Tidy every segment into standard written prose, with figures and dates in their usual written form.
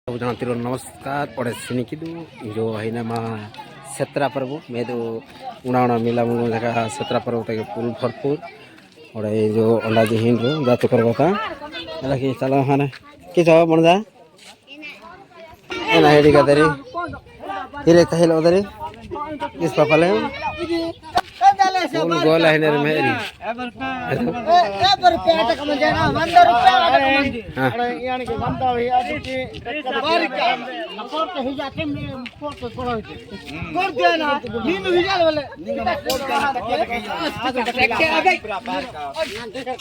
jangan namaskar pada sini kitu jo haina ma setra parbo medo una mila mungo jaga setra parbo take pul bharpur और ये जो अंडा जी हिंद रो जाते कर बता अल्लाह की चलो खाना की जाओ मन जा ए ना हेडी का तेरी हिले तहल उधर किस पापा ले कौन गोला है नर मेरी एबर पेट कम जाना 100 रुपया अरे यानी के बंदा है आज की बारी का नपर के ही जाते में फोट को करो कर देना नींद ही जाल वाले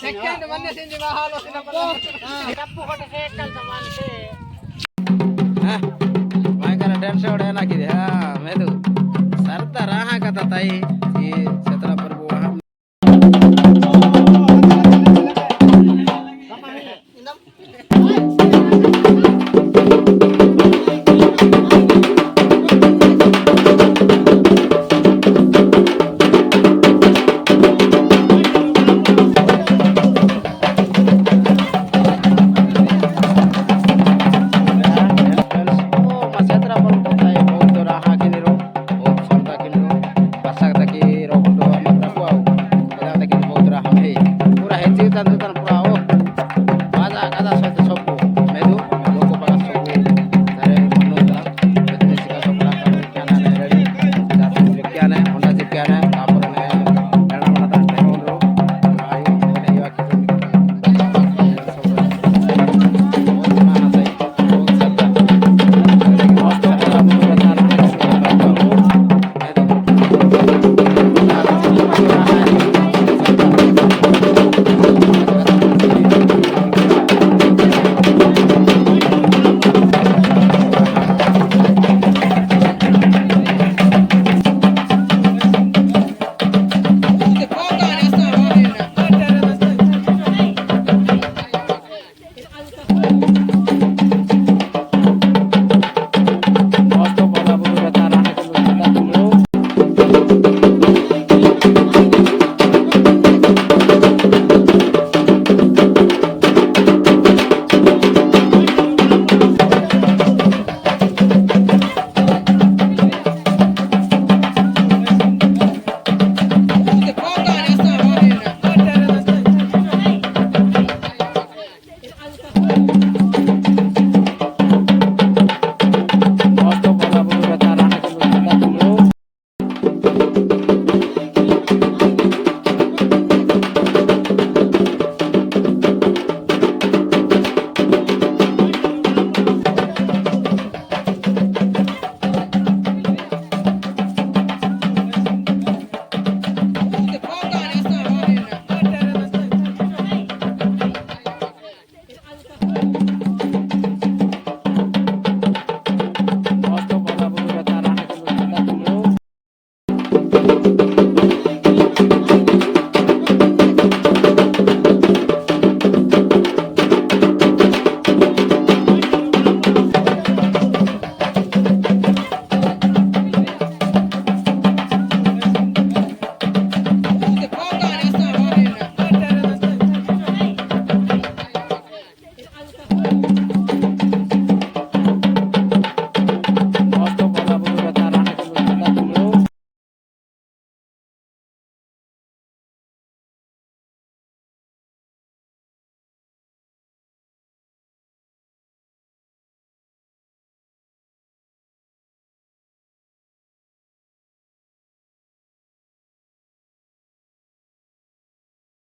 सेकंड बनने से जवा हाल होते ना टप्पू फोटो से कल सामान से